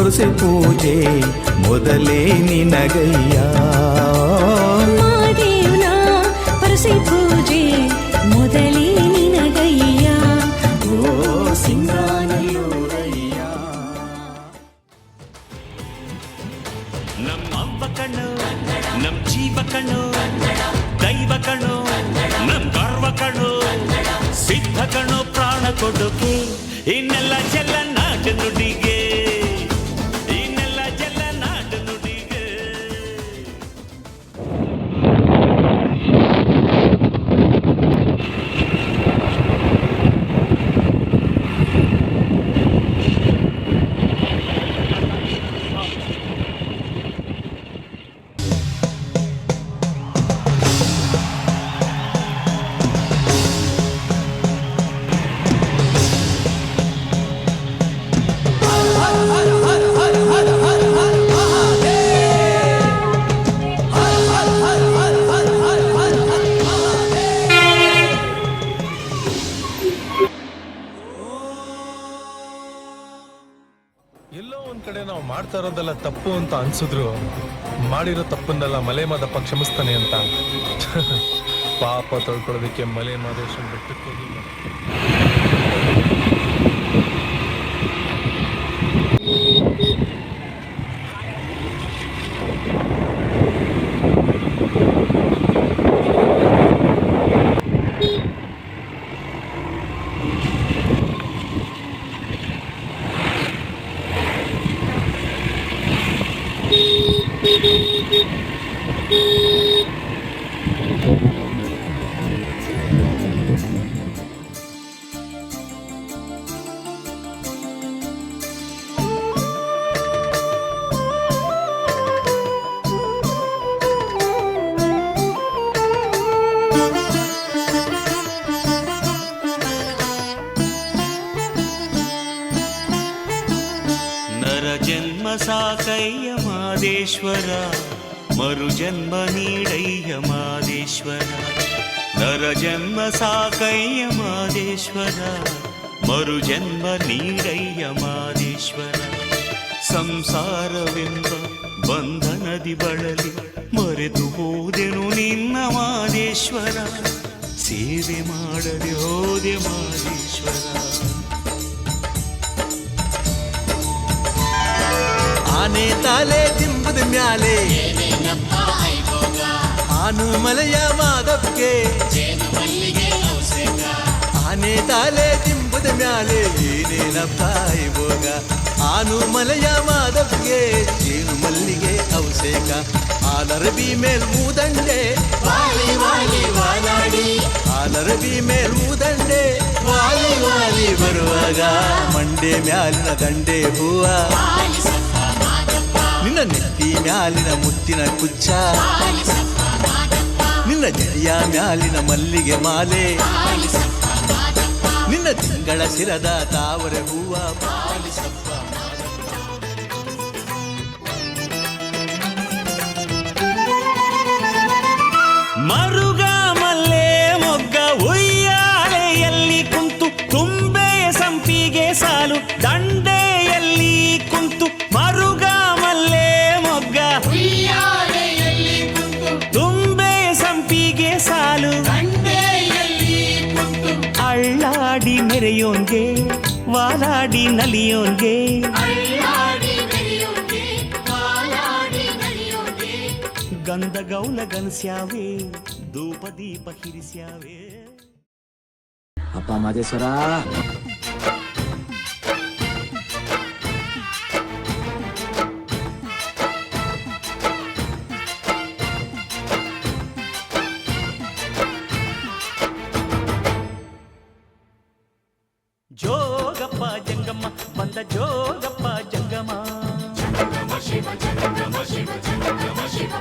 ಪೊರಸೆ ಪೂಜೆ ಮೊದಲೇ ನಿನಗಯ್ಯ ಮಾದೇವ್ನ ಪೊರಸೆ ಪೂಜೆ ಮೊದಲೇ ನಿನಗಯ್ಯ ಓ ಸಿಂಗಾನಲ್ಲೂರಯ್ಯ. ನಮ್ಮವ್ವ ಕಣ್ಣು ನಮ್ ಜೀವ ಕಣ್ಣು ದೈವ ಕಣ್ಣು ನಮ್ ಗರ್ವ ಕಣ್ಣು ಸಿದ್ಧ ಕಣ್ಣು ಪ್ರಾಣ ಕೊಡೋಕೆ ಇನ್ನೆಲ್ಲ ಚೆಲ್ಲ ನಾಟ ನುಡಿಗೆ ಇನ್ನೆಲ್ಲ ಚೆಲ್ಲ ನಾಟ ನುಡಿಗೆ. ಎಲ್ಲೋ ಒಂದ್ ಕಡೆ ನಾವು ಮಾಡ್ತಾ ಇರೋದೆಲ್ಲ ತಪ್ಪು ಅಂತ ಅನ್ಸಿದ್ರು ಮಾಡಿರೋ ತಪ್ಪನ್ನೆಲ್ಲ ಮಲೆ ಮಾದಪ್ಪ ಕ್ಷಮಿಸ್ತಾನೆ ಅಂತ ಪಾಪ ತೊಳ್ಕೊಳ್ಳೋದಕ್ಕೆ ಮಲೆ ಮಾದೇಶ್ವರ ಬೆಟ್ಟಕ್ಕೆ ಹೋಗಿಲ್ಲ. ನರಜನ್ಮ ಸಾಕಯ್ಯ ಮಾದೇಶ್ವರ ಮರುಜನ್ಮ ನೀಡಯ್ಯ ಮಾದೇಶ್ವರ ನರಜನ್ಮ ಸಾಕಯ್ಯ ಮಾದೇಶ್ವರ ಮರುಜನ್ಮ ನೀಡಯ್ಯ ಮಾದೇಶ್ವರ ಸಂಸಾರವೆಂಬ ಬಂಧನದಿ ಬಳಲಿ ಮರೆತು ಹೋದೆನು ನಿನ್ನ ಮಾದೇಶ್ವರ ಸೇವೆ ಮಾಡದೆ ಹೋದೆ ಮಾದೇಶ್ವರ ಆನೆ ತಾಲೆ ದಿಂಬುದ ಮ್ಯಾಲೆ ಆನು ಮಲೆಯ ಮಾದಪ್ಗೆ ಆನೆ ತಾಲೆ ದಿಂಬುದ ಮ್ಯಾಲೆ ಏನೇನಪ್ಪ ಹೋಗ ಆನು ಮಲೆಯ ಮಾದಪ್ಗೆ ಜೇನು ಮಲ್ಲಿಗೆ ಔಸೇಕ ಆಲರಬಿ ಮೇಲ್ ಮೂದಂಡೆ ವಾಲಿ ವಾಲಿ ವಾಲಾಡಿ ಆಲರಬಿ ಮೇಲ್ ಮೂದಂಡೆ ವಾಲಿ ವಾಲಿ ಬರುವಾಗ ಮಂಡೆ ಮ್ಯಾಲಿನ ದಂಡೆ ಹೂವ ನಿನ್ನ ನೆತ್ತಿ ಮ್ಯಾಲಿನ ಮುತ್ತಿನ ಕುಚ್ಚ ನಿನ್ನ ಜಡಿಯ ಮ್ಯಾಲಿನ ಮಲ್ಲಿಗೆ ಮಾಲೆ ನಿನ್ನ ತಿಂಗಳ ಸಿರದ ತಾವರೆ ಹೂವ ಪಾಲಿಸಪ್ಪ ಮರುಗ ಮಲ್ಲೆ ಮೊಗ್ಗ ಉಯ್ಯಾಲೆಯಲ್ಲಿ ಕುಂತು ತುಂಬೆಯ ಸಂಪಿಗೆ ಸಾಲು ದಂಡೆಯಲ್ಲಿ ಕುಂತು ಮರುಗ ಮಲ್ಲೆ ಮೊಗ್ಗ ತುಂಬೆ ಸಂಪಿಗೆ ಸಾಲು ಅಳ್ಳಾಡಿ ಮೆರೆಯೋನ್ಗೆ ವಾಲಾಡಿ ನಲಿಯೋನ್ಗೆ ಗಂಧ ಗೌಲ ಗನಸ್ಯಾವೆ ಧೂಪ ದೀಪ ಹಿರಿಸ್ಯಾವೆ. ಅಪ್ಪ ಮಾದೇಶ್ವರ ಜೋಗಪ್ಪ ಜಂಗಮ್ಮ ಬಂದ ಜೋಗಪ್ಪ ಜಂಗಮ ಶಿವ ಜಂಗಮ ಶಿವ ಜಂಗಮ ಶಿವ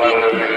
ಮಾತುಕತೆ